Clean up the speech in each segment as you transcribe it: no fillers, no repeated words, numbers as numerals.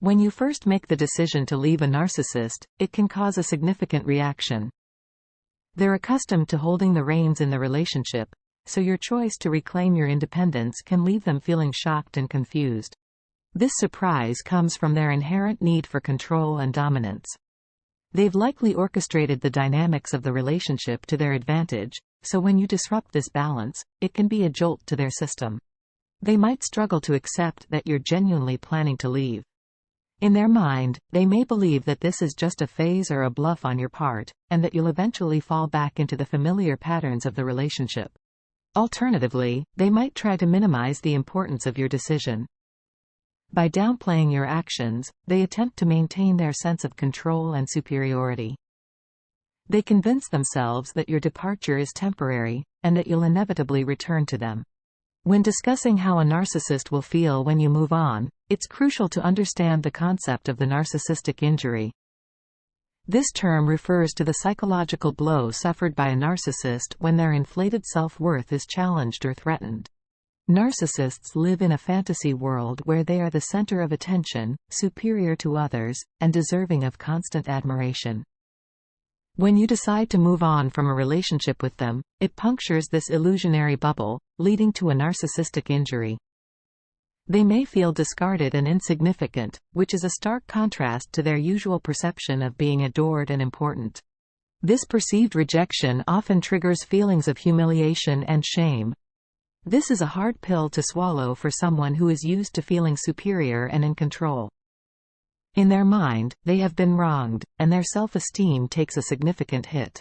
When you first make the decision to leave a narcissist, it can cause a significant reaction. They're accustomed to holding the reins in the relationship, so your choice to reclaim your independence can leave them feeling shocked and confused. This surprise comes from their inherent need for control and dominance. They've likely orchestrated the dynamics of the relationship to their advantage, so when you disrupt this balance, it can be a jolt to their system. They might struggle to accept that you're genuinely planning to leave. In their mind, they may believe that this is just a phase or a bluff on your part, and that you'll eventually fall back into the familiar patterns of the relationship. Alternatively, they might try to minimize the importance of your decision. By downplaying your actions, they attempt to maintain their sense of control and superiority. They convince themselves that your departure is temporary, and that you'll inevitably return to them. When discussing how a narcissist will feel when you move on, it's crucial to understand the concept of the narcissistic injury. This term refers to the psychological blow suffered by a narcissist when their inflated self-worth is challenged or threatened. Narcissists live in a fantasy world where they are the center of attention, superior to others, and deserving of constant admiration. When you decide to move on from a relationship with them, it punctures this illusionary bubble, leading to a narcissistic injury. They may feel discarded and insignificant, which is a stark contrast to their usual perception of being adored and important. This perceived rejection often triggers feelings of humiliation and shame. This is a hard pill to swallow for someone who is used to feeling superior and in control. In their mind, they have been wronged, and their self-esteem takes a significant hit.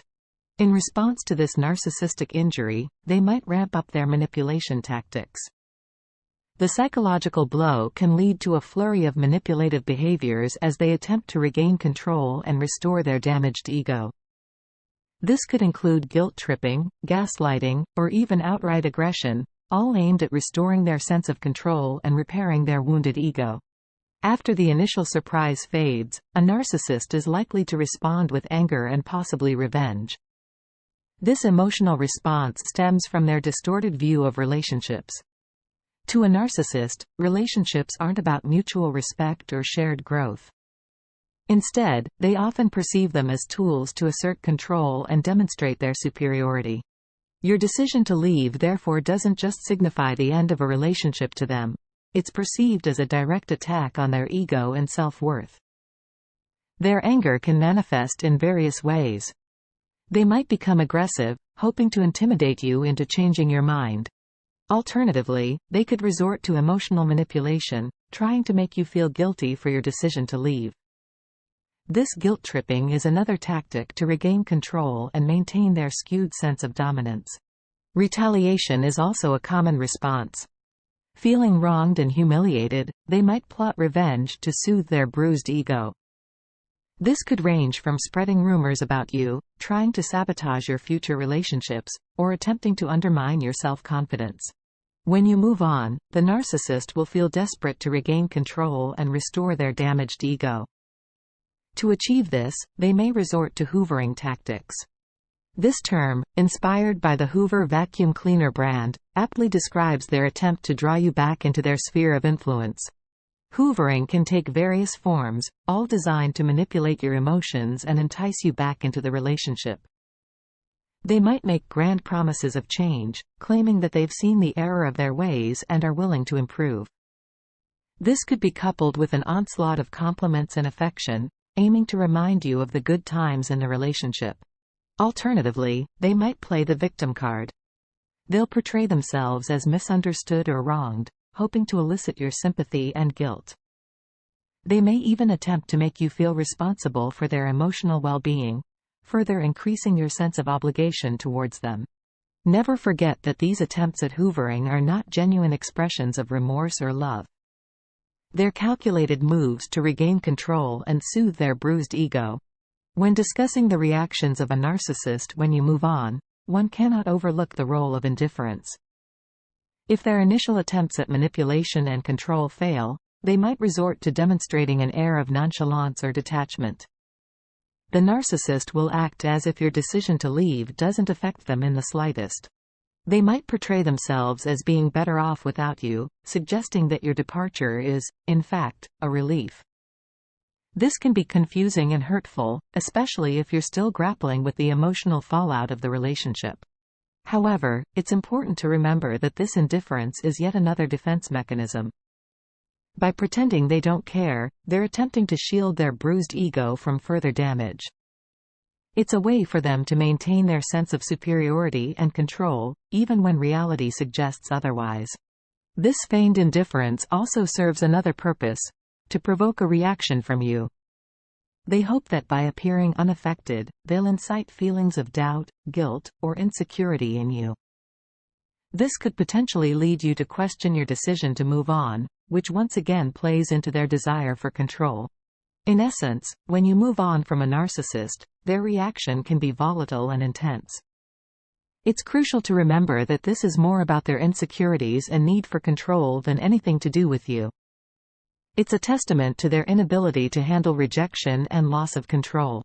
In response to this narcissistic injury, they might ramp up their manipulation tactics. The psychological blow can lead to a flurry of manipulative behaviors as they attempt to regain control and restore their damaged ego. This could include guilt-tripping, gaslighting, or even outright aggression, all aimed at restoring their sense of control and repairing their wounded ego. After the initial surprise fades, a narcissist is likely to respond with anger and possibly revenge. This emotional response stems from their distorted view of relationships. To a narcissist, relationships aren't about mutual respect or shared growth. Instead, they often perceive them as tools to assert control and demonstrate their superiority. Your decision to leave therefore doesn't just signify the end of a relationship to them. It's perceived as a direct attack on their ego and self-worth. Their anger can manifest in various ways. They might become aggressive, hoping to intimidate you into changing your mind. Alternatively, they could resort to emotional manipulation, trying to make you feel guilty for your decision to leave. This guilt-tripping is another tactic to regain control and maintain their skewed sense of dominance. Retaliation is also a common response. Feeling wronged and humiliated, they might plot revenge to soothe their bruised ego. This could range from spreading rumors about you, trying to sabotage your future relationships, or attempting to undermine your self-confidence. When you move on, the narcissist will feel desperate to regain control and restore their damaged ego. To achieve this, they may resort to hoovering tactics. This term, inspired by the Hoover vacuum cleaner brand, aptly describes their attempt to draw you back into their sphere of influence. Hoovering can take various forms, all designed to manipulate your emotions and entice you back into the relationship. They might make grand promises of change, claiming that they've seen the error of their ways and are willing to improve. This could be coupled with an onslaught of compliments and affection, aiming to remind you of the good times in the relationship. Alternatively, they might play the victim card. They'll portray themselves as misunderstood or wronged, hoping to elicit your sympathy and guilt. They may even attempt to make you feel responsible for their emotional well-being, further increasing your sense of obligation towards them. Never forget that these attempts at hoovering are not genuine expressions of remorse or love. They're calculated moves to regain control and soothe their bruised ego. When discussing the reactions of a narcissist when you move on, one cannot overlook the role of indifference. If their initial attempts at manipulation and control fail, they might resort to demonstrating an air of nonchalance or detachment. The narcissist will act as if your decision to leave doesn't affect them in the slightest. They might portray themselves as being better off without you, suggesting that your departure is, in fact, a relief. This can be confusing and hurtful, especially if you're still grappling with the emotional fallout of the relationship. However, it's important to remember that this indifference is yet another defense mechanism. By pretending they don't care, they're attempting to shield their bruised ego from further damage. It's a way for them to maintain their sense of superiority and control, even when reality suggests otherwise. This feigned indifference also serves another purpose: to provoke a reaction from you. They hope that by appearing unaffected, they'll incite feelings of doubt, guilt, or insecurity in you. This could potentially lead you to question your decision to move on, which once again plays into their desire for control. In essence, when you move on from a narcissist, their reaction can be volatile and intense. It's crucial to remember that this is more about their insecurities and need for control than anything to do with you. It's a testament to their inability to handle rejection and loss of control.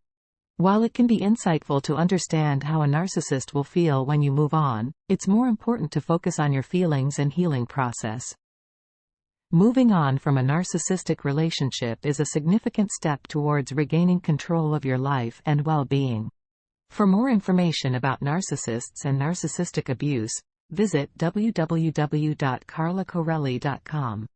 While it can be insightful to understand how a narcissist will feel when you move on, it's more important to focus on your feelings and healing process. Moving on from a narcissistic relationship is a significant step towards regaining control of your life and well-being. For more information about narcissists and narcissistic abuse, visit www.carlacorelli.com.